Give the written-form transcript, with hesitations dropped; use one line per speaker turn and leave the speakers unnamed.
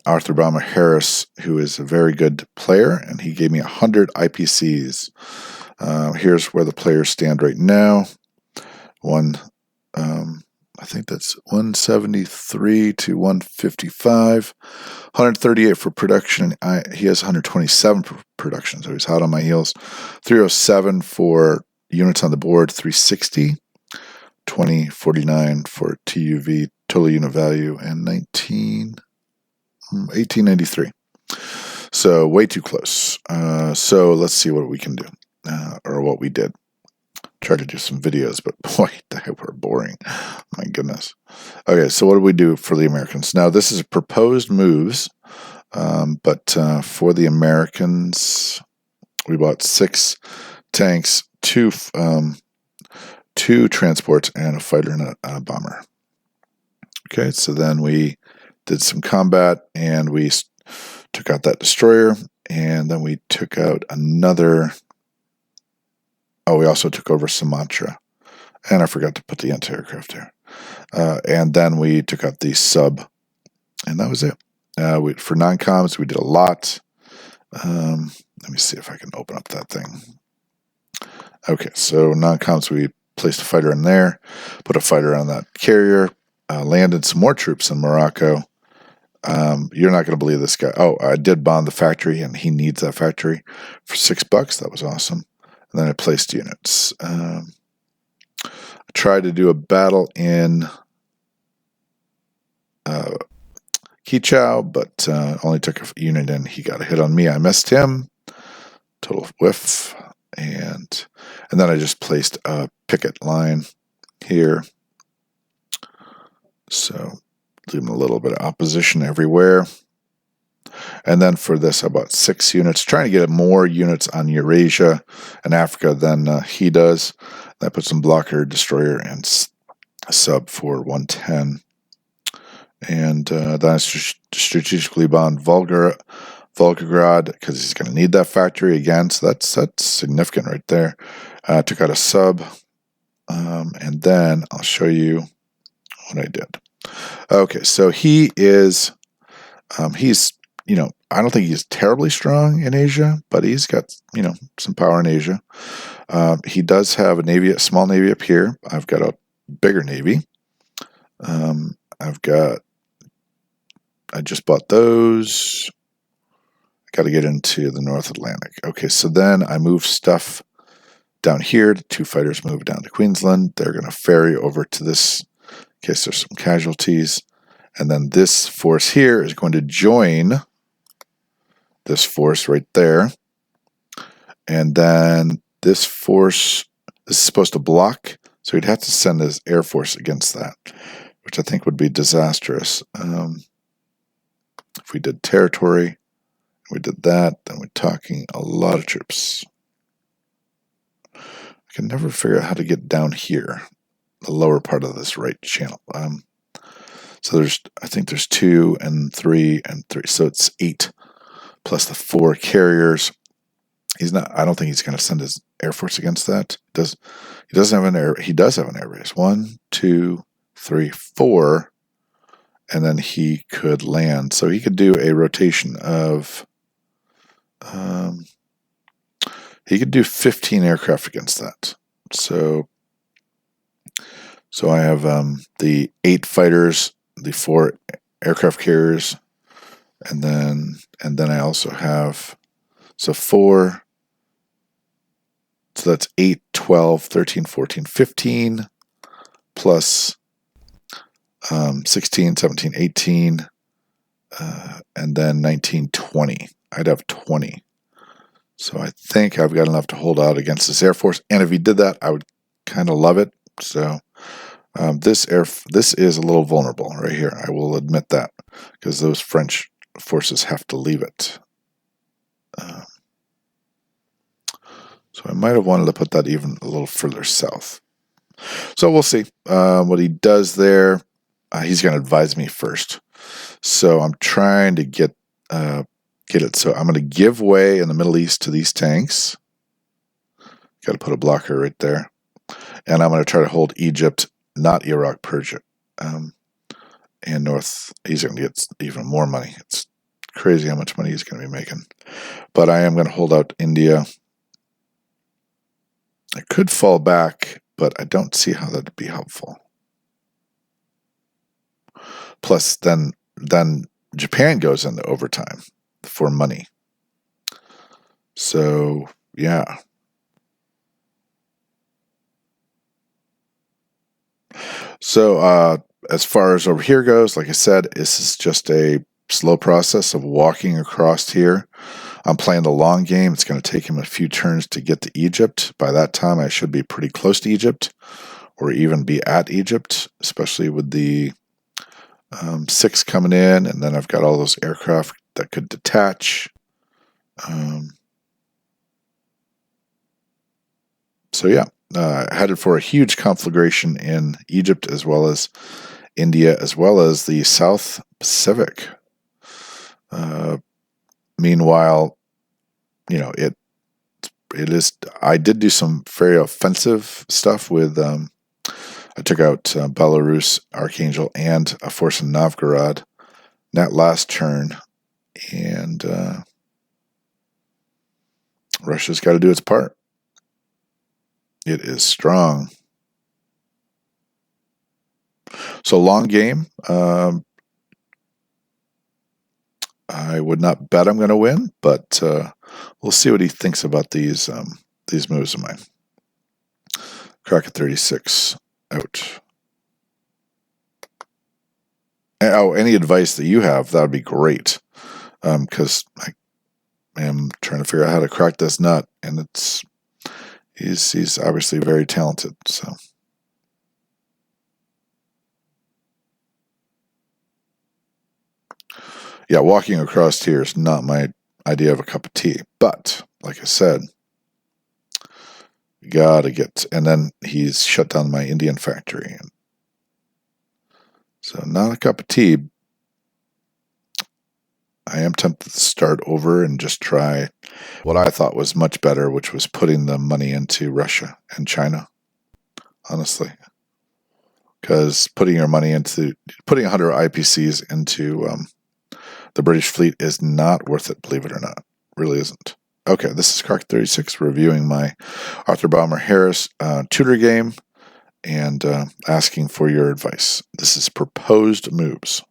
Arthur Baumer Harris, who is a very good player, and he gave me 100 IPCs. Here's where the players stand right now. I think that's 173 to 155, 138 for production. He has 127 for production, so he's hot on my heels. 307 for units on the board, 360, 2049 for TUV, total unit value, and 1893. So way too close. So let's see what we can do, or what we did. Try to do some videos, but boy, they were boring. My goodness. Okay, so what do we do for the Americans? Now, this is proposed moves, but for the Americans, we bought 6 tanks, 2 transports, and a fighter and a bomber. Okay, so then we did some combat, and we took out that destroyer, and then we took out another. Oh, we also took over Sumatra, and I forgot to put the anti-aircraft there. And then we took out the sub, and that was it. For non-coms, we did a lot. Let me see if I can open up that thing. Okay, so non-coms, we placed a fighter in there, put a fighter on that carrier, landed some more troops in Morocco. You're not going to believe this guy. Oh, I did bond the factory, and he needs that factory for $6. That was awesome. And then I placed units. I tried to do a battle in Kichau, but only took a unit in. He got a hit on me. I missed him. Total whiff. And then I just placed a picket line here. So leaving a little bit of opposition everywhere. And then for this, I bought 6 units, trying to get more units on Eurasia and Africa than he does. I put some blocker, destroyer, and sub for 110. And then I strategically bond Volgograd, because he's going to need that factory again. So that's significant right there. Took out a sub. And then I'll show you what I did. Okay, so he is, he's, I don't think he's terribly strong in Asia, but he's got, some power in Asia. He does have a small navy up here. I've got a bigger navy. I just bought those. Got to get into the North Atlantic. Okay, so then I move stuff down here. The 2 fighters move down to Queensland. They're going to ferry over to this in case there's some casualties. And then this force here is going to join this force right there. And then this force is supposed to block, so he'd have to send his air force against that, which I think would be disastrous. If we did territory, we did that, then we're talking a lot of troops. I can never figure out how to get down here, the lower part of this right channel. So I think there's 2 and 3 and 3, so it's 8 plus the 4 carriers. I don't think he's going to send his air force against that. He does have an air base. 1, 2, 3, 4, and then he could land. So he could do a rotation of. He could do 15 aircraft against that. So I have the 8 fighters, the 4 aircraft carriers, and then I also have 4. So that's 8, 12, 13, 14, 15, plus 16, 17, 18, and then 19, 20. I'd have 20. So I think I've got enough to hold out against this Air Force. And if he did that, I would kind of love it. So this is a little vulnerable right here. I will admit that, because those French forces have to leave it. So I might have wanted to put that even a little further south. So we'll see what he does there. He's going to advise me first. So I'm trying to get it. So I'm going to give way in the Middle East to these tanks. Got to put a blocker right there. And I'm going to try to hold Egypt, not Iraq, Persia. and north. He's going to get even more money. It's crazy how much money he's going to be making. But I am going to hold out India. I could fall back, but I don't see how that would be helpful. Plus, then Japan goes into overtime for money. So, yeah. So, as far as over here goes, like I said, this is just a slow process of walking across here. I'm playing the long game. It's going to take him a few turns to get to Egypt. By that time, I should be pretty close to Egypt, or even be at Egypt, especially with the 6 coming in, and then I've got all those aircraft that could detach. So yeah, headed for a huge conflagration in Egypt as well as India, as well as the South Pacific. Meanwhile, it is. I did do some very offensive stuff with. I took out Belarus, Archangel, and a force in Novgorod that last turn, and Russia's got to do its part. It is strong. So long game. I would not bet I'm going to win, but we'll see what he thinks about these moves of mine. Crack at 36. Out. Oh, any advice that you have, that would be great. Because I am trying to figure out how to crack this nut, and he's obviously very talented. So. Yeah, walking across here is not my idea of a cup of tea. But, like I said, gotta get... And then he's shut down my Indian factory. So, not a cup of tea. I am tempted to start over and just try what I thought was much better, which was putting the money into Russia and China, honestly. Because putting 100 IPCs into... the British fleet is not worth it, believe it or not. It really isn't. Okay, this is Crack 36 reviewing my Arthur Bomber Harris tutor game and asking for your advice. This is proposed moves.